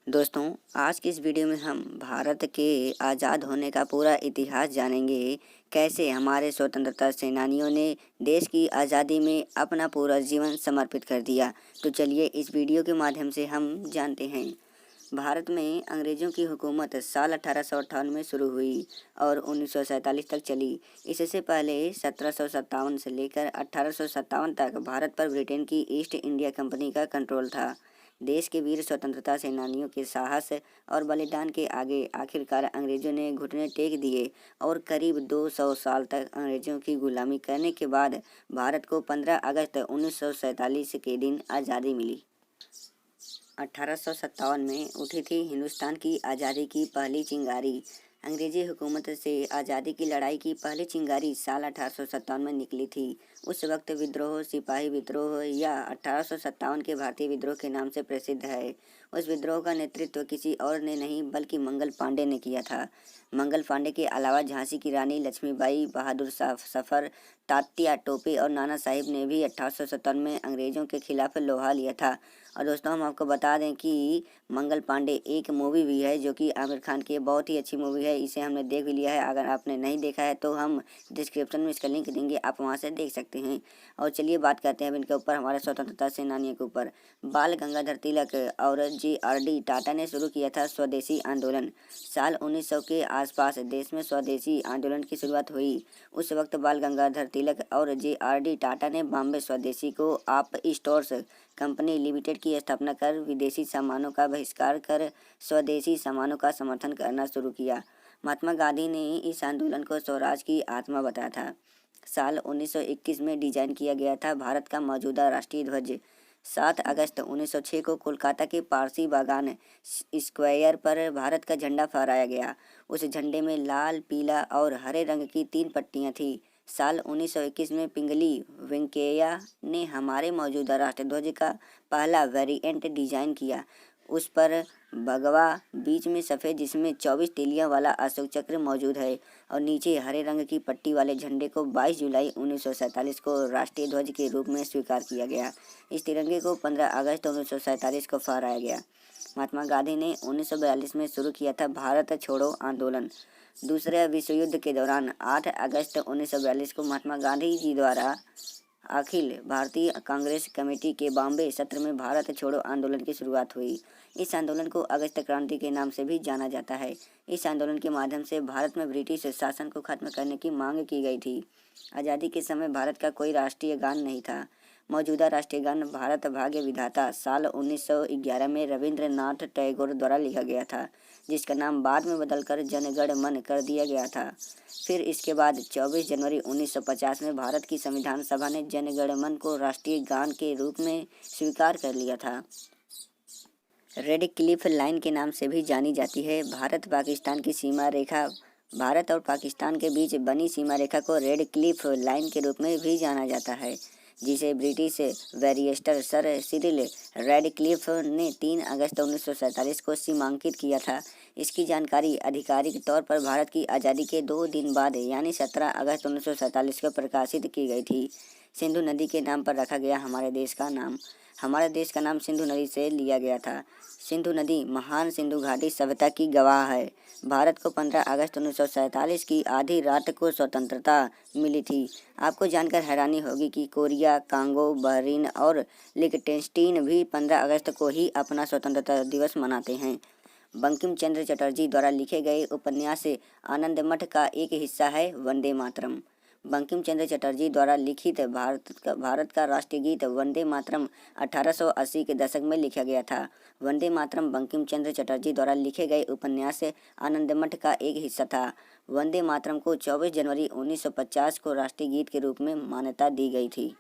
दोस्तों, आज की इस वीडियो में हम भारत के आज़ाद होने का पूरा इतिहास जानेंगे। कैसे हमारे स्वतंत्रता सेनानियों ने देश की आज़ादी में अपना पूरा जीवन समर्पित कर दिया। तो चलिए इस वीडियो के माध्यम से हम जानते हैं। भारत में अंग्रेज़ों की हुकूमत साल 1858 में शुरू हुई और 1947 तक चली। इससे पहले 1757 से लेकर 1857 तक भारत पर ब्रिटेन की ईस्ट इंडिया कंपनी का कंट्रोल था। देश के वीर स्वतंत्रता सेनानियों के साहस और बलिदान के आगे आखिरकार अंग्रेज़ों ने घुटने टेक दिए और करीब 200 साल तक अंग्रेज़ों की गुलामी करने के बाद भारत को 15 अगस्त 1947 के दिन आज़ादी मिली। 1857 में उठी थी हिंदुस्तान की आज़ादी की पहली चिंगारी। अंग्रेजी हुकूमत से आज़ादी की लड़ाई की पहली चिंगारी साल 1857 में निकली थी। उस वक्त विद्रोह सिपाही विद्रोह या 1857 के भारतीय विद्रोह के नाम से प्रसिद्ध है। उस विद्रोह का नेतृत्व किसी और ने नहीं बल्कि मंगल पांडे ने किया था। मंगल पांडे के अलावा झांसी की रानी लक्ष्मीबाई, बहादुर सफर, तात्या टोपे और नाना साहिब ने भी 1857 में अंग्रेज़ों के खिलाफ लोहा लिया था। और दोस्तों, हम आपको बता दें कि मंगल पांडे एक मूवी भी है जो कि आमिर खान की बहुत ही अच्छी मूवी है। इसे हमने देख भी लिया है। अगर आपने नहीं देखा है तो हम डिस्क्रिप्शन में इसका लिंक देंगे, आप वहां से देख सकते हैं। और चलिए बात करते हैं अब इनके ऊपर, हमारे स्वतंत्रता सेनानियों के ऊपर। बाल गंगाधर तिलक और G.R.D. टाटा ने शुरू किया था स्वदेशी आंदोलन। साल 1900 के आसपास देश में स्वदेशी आंदोलन की शुरुआत हुई। उस वक्त बाल गंगाधर तिलक और G.R.D. टाटा ने बॉम्बे स्वदेशी को आप स्टोर्स कंपनी लिमिटेड की स्थापना कर विदेशी सामानों का बहिष्कार कर स्वदेशी सामानों का समर्थन करना शुरू किया। महात्मा गांधी ने इस आंदोलन को स्वराज की आत्मा बताया था। साल 1921 में डिजाइन किया गया था भारत का मौजूदा राष्ट्रीय ध्वज। 7 अगस्त 1906 को कोलकाता के पारसी बागान स्क्वायर पर भारत का झंडा फहराया गया। उस झंडे में लाल, पीला और हरे रंग की 3 पट्टियां थीं। साल 1921 में पिंगली वेंकैया ने हमारे मौजूदा राष्ट्रध्वज का पहला वेरिएंट डिजाइन किया। उस पर भगवा, बीच में सफ़ेद जिसमें 24 तीलियां वाला अशोक चक्र मौजूद है और नीचे हरे रंग की पट्टी वाले झंडे को 22 जुलाई 1947 को राष्ट्रीय ध्वज के रूप में स्वीकार किया गया। इस तिरंगे को 15 अगस्त 1947 को फहराया गया। महात्मा गांधी ने 1942 में शुरू किया था भारत छोड़ो आंदोलन। दूसरे विश्व युद्ध के दौरान 8 अगस्त 1942 को महात्मा गांधी जी द्वारा अखिल भारतीय कांग्रेस कमेटी के बॉम्बे सत्र में भारत छोड़ो आंदोलन की शुरुआत हुई। इस आंदोलन को अगस्त क्रांति के नाम से भी जाना जाता है। इस आंदोलन के माध्यम से भारत में ब्रिटिश शासन को खत्म करने की मांग की गई थी। आज़ादी के समय भारत का कोई राष्ट्रीय गान नहीं था। मौजूदा राष्ट्रीय गान भारत भाग्य विधाता साल 1911 में रविंद्रनाथ टैगोर द्वारा लिखा गया था, जिसका नाम बाद में बदलकर जन गण मन कर दिया गया था। फिर इसके बाद 24 जनवरी 1950 में भारत की संविधान सभा ने जन गण मन को राष्ट्रीय गान के रूप में स्वीकार कर लिया था। रेड क्लिफ लाइन के नाम से भी जानी जाती है। भारत और पाकिस्तान के बीच बनी सीमा रेखा को रेड क्लिफ लाइन के रूप में भी जाना जाता है, जिसे British barrister sir Cyril Radcliffe ने 3 अगस्त 1947 को सीमांकित किया था। इसकी जानकारी आधिकारिक तौर पर भारत की आज़ादी के 2 दिन बाद यानी 17 अगस्त 1947 को प्रकाशित की गई थी। सिंधु नदी के नाम पर रखा गया हमारे देश का नाम। हमारे देश का नाम सिंधु नदी से लिया गया था। सिंधु नदी महान सिंधु घाटी सभ्यता की गवाह है। भारत को 15 अगस्त 1947 की आधी रात को स्वतंत्रता मिली थी। आपको जानकर हैरानी होगी कि कोरिया, कांगो, बहरीन और लिechtenstein भी 15 अगस्त को ही अपना स्वतंत्रता दिवस मनाते हैं। बंकिम चंद्र चटर्जी द्वारा लिखे गए उपन्यास आनंद मठ का एक हिस्सा है वंदे मातरम। बंकिम चंद्र चटर्जी द्वारा लिखित भारत का राष्ट्रीय गीत वंदे मातरम 1880 के दशक में लिखा गया था। वंदे मातरम बंकिम चंद्र चटर्जी द्वारा लिखे गए उपन्यास आनंद मठ का एक हिस्सा था। वंदे मातरम को 24 जनवरी 1950 को राष्ट्रीय गीत के रूप में मान्यता दी गई थी।